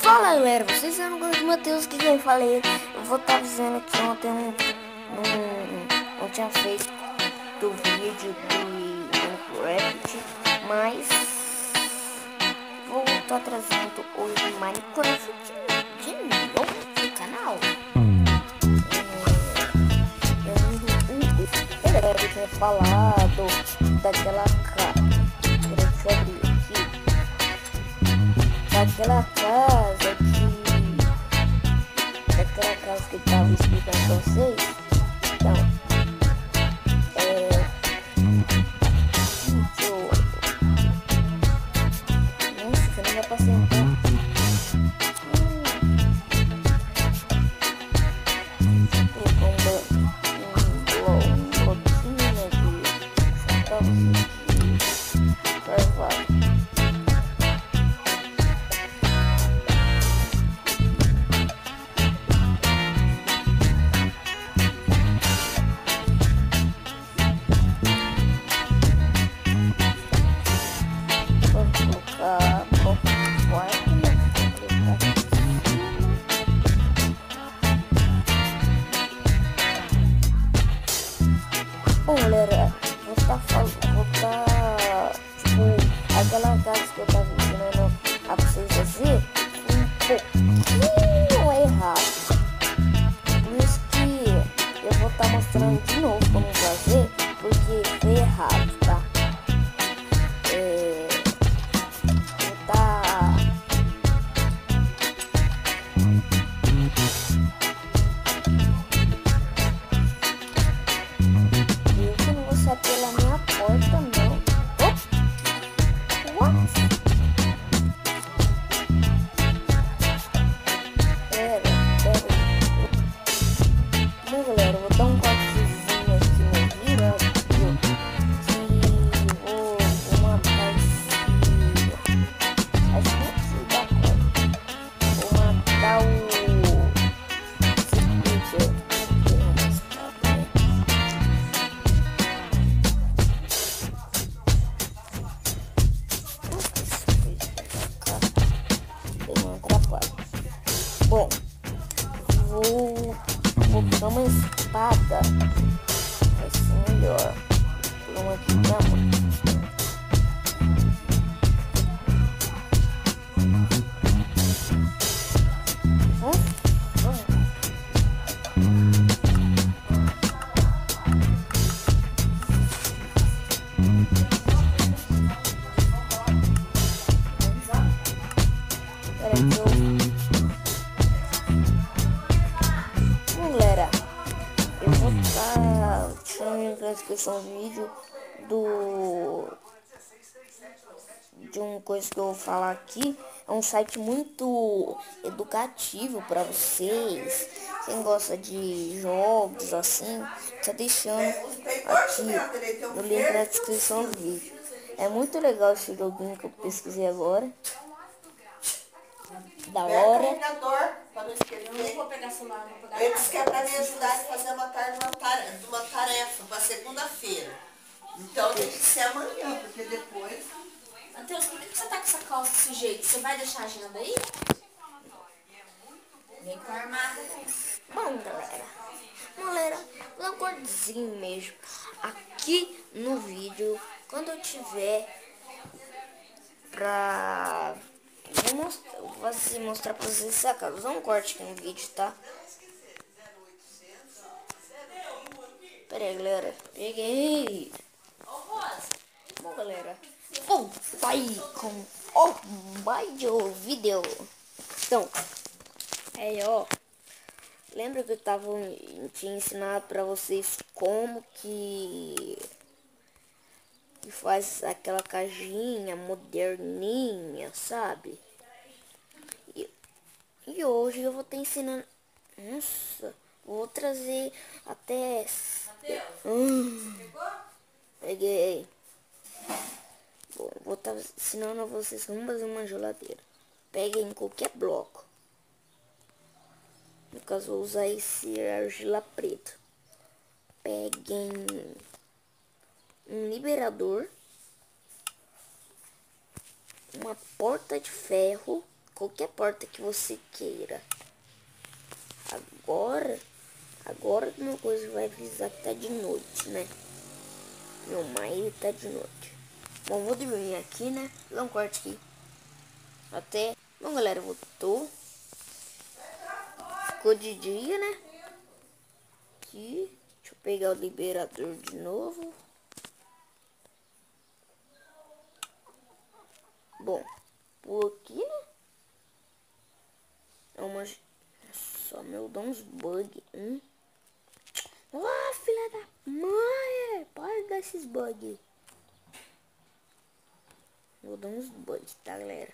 Fala galera, vocês eram o Matheus que eu falei. Eu vou estar dizendo que ontem não tinha feito do vídeo do Minecraft, mas vou estar trazendo hoje Minecraft de novo no canal. Eu tinha falado daquela casa. Deixa eu abrir aqui. Daquela casa que eu tava explicando pra vocês. Então, nossa, você não vai pra sentar. Um bloquinho, né, de sentar você aqui. Bom, galera, vou estar tipo, aquela casa que eu tava ensinando a vocês fazer um pouquinho errado. Por isso que eu vou estar mostrando de novo como fazer, porque foi errado, tá? Pela minha porta, não. Oh! What? Pera. Bom, galera, eu vou dar um cortezinho aqui no vídeo, que vou matar esse... Acho que não precisa dar corte. Vou matar esse creeper. Bom, vou pegar uma espada, vai ser melhor. Vou pegar uma aqui na mão. Eu vou estar deixando na descrição do vídeo de uma coisa que eu vou falar aqui. É um site muito educativo para vocês. Quem gosta de jogos assim, tá deixando aqui no link na descrição do vídeo. É muito legal esse joguinho que eu pesquisei agora. Da hora. Eu não vou pegar celular, não vou pegar. Ele disse que é para me ajudar a fazer uma tarefa para segunda-feira. Então tem que ser amanhã, porque depois. Matheus, por que você tá com essa calça desse jeito? Você vai deixar a agenda aí? Vem com a armada, né? Bom, galera, um cortezinho mesmo. Aqui no vídeo, quando eu tiver pra... Vou mostrar pra vocês essa casa. Vou dar um corte aqui no vídeo, tá? Pera aí, galera. Peguei. Bom, galera. Tá aí com o vídeo. Então, aí, ó. Lembra que eu tinha ensinado pra vocês como que faz aquela casinha moderninha, sabe? E hoje eu vou estar ensinando. Nossa, vou trazer até. Peguei. Bom, vou estar ensinando a vocês como fazer uma geladeira. Peguem qualquer bloco. No caso, vou usar esse argila preto. Peguem um liberador, uma porta de ferro, qualquer porta que você queira. Agora uma coisa vai avisar que tá de noite, né? Meu marido tá de noite. Bom, vou dormir aqui, né? Dá um corte aqui. Até. Bom, galera, voltou. Ficou de dia, né? Aqui. Deixa eu pegar o liberador de novo. Bom, por aqui, né? É uma... Só meu, dá uns bug. Oh, filha da mãe! Para dar esses bugs. Vou dar uns bugs, tá, galera?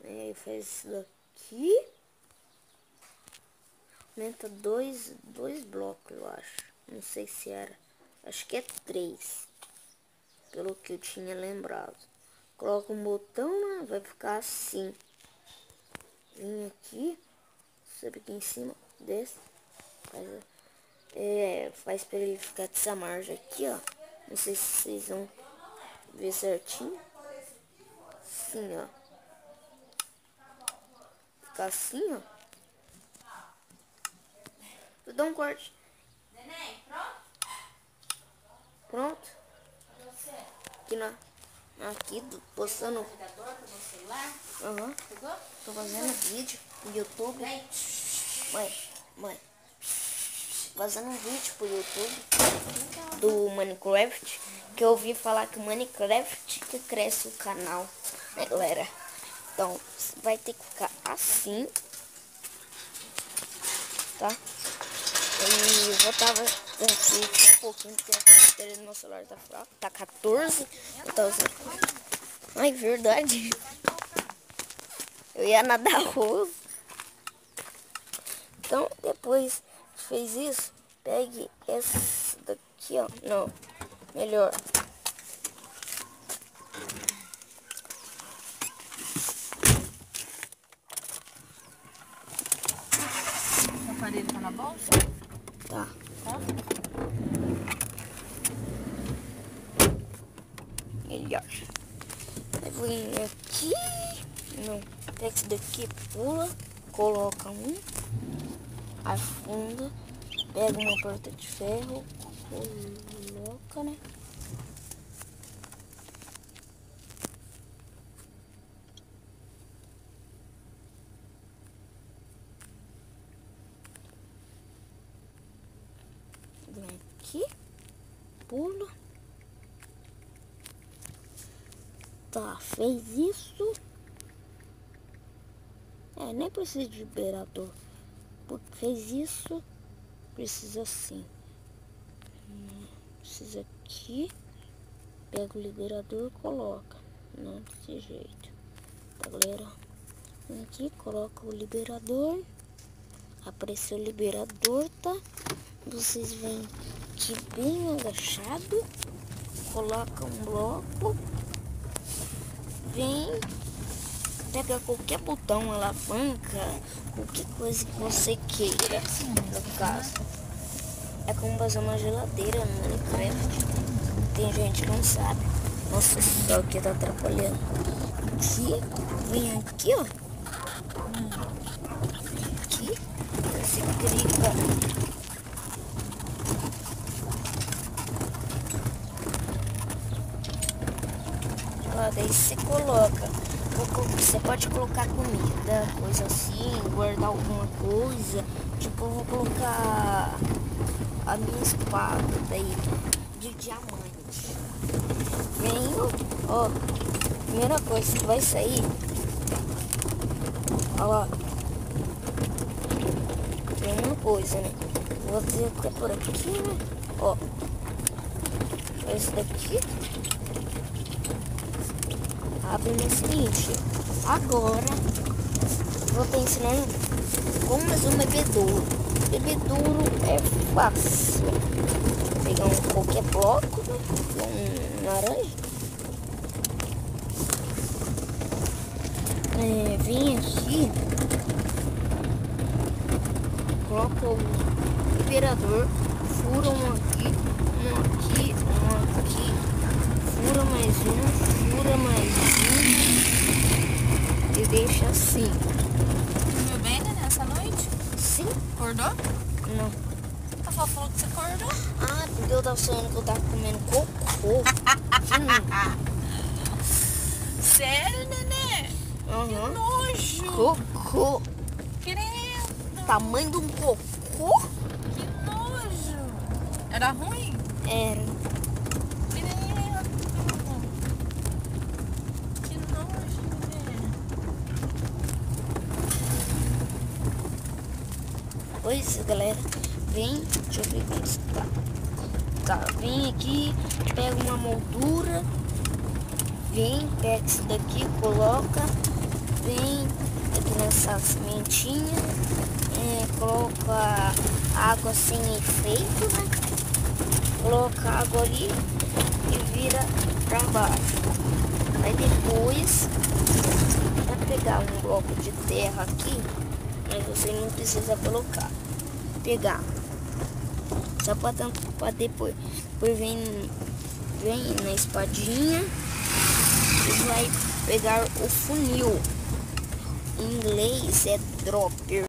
Aí faz isso daqui. Aumenta dois blocos, eu acho. Não sei se era. Acho que é 3. Pelo que eu tinha lembrado. Coloca um botão, né? Vai ficar assim. Vem aqui. Sobe aqui em cima. Desce. Faz pra ele ficar dessa margem aqui, ó. Não sei se vocês vão ver certinho. Assim, ó. Ficar assim, ó. Vou dar um corte. Neném, pronto? Pronto. Aqui postando. Aham. Tô fazendo vídeo pro YouTube. Mãe. Fazendo um vídeo pro YouTube do Minecraft. Que eu ouvi falar que o Minecraft que cresce o canal, né, galera? Então, vai ter que ficar assim. Tá? E eu tava aqui um pouquinho, porque a bateria do meu celular tá fraco. Tá 14. Eu tava usando. Ai, verdade. Eu ia nadar arroz. Então, depois que fez isso, pegue essa daqui, ó. Não, melhor. O aparelho tá na bolsa? Tá. Melhor. Aí vou vir aqui. Não. Pega esse daqui, pula. Coloca um. Afunda. Pega uma porta de ferro. Coloca, né? Vem aqui. Pula. Tá, fez isso. Nem precisa de liberador. Porque fez isso. Precisa assim. Precisa aqui. Pega o liberador e coloca. Não, desse jeito. Tá, galera? Vem aqui, coloca o liberador. Apareceu o liberador, tá? Vocês vêm aqui bem agachado. Coloca um bloco. Vem, pega qualquer botão, alavanca, qualquer coisa que você queira, no caso. É como fazer uma geladeira no Minecraft. Tem gente que não sabe. Nossa, só aqui tá atrapalhando. Aqui, vem aqui, ó. Aqui, você clica. Daí você coloca, você pode colocar comida, coisa assim, guardar alguma coisa. Tipo, eu vou colocar a minha espada daí de diamante. Venho, ó, primeira coisa que vai sair, ó lá, tem uma coisa, né? Vou fazer até por aqui, né? Ó, esse daqui. Abre no seguinte, agora vou estar ensinando como fazer um bebedouro. Bebedouro é fácil. Pegar qualquer bloco, um laranja. Vem aqui, coloca o liberador, fura um aqui, fura mais um, deixa assim. Dormiu bem, né, nessa noite? Sim? Acordou? Não. A vovó falou que você acordou. Ah, porque eu tava sonhando que eu tava comendo cocô. Sério, nenê? Que Uhum. nojo. Cocô. Credo. Tamanho de um cocô? Que nojo. Era ruim? Era. Credo. Que nojo, nenê. Pois é, galera. Vem, deixa eu ver o que está. Tá, vem aqui, pega uma moldura. Vem, pega isso daqui, coloca. Vem aqui nessa sementinha. Coloca água sem efeito, né? Coloca água ali e vira pra baixo. Aí depois vai pegar um bloco de terra aqui, mas você não precisa colocar. Pegar só para depois vem na espadinha e vai pegar o funil. Em inglês é dropper.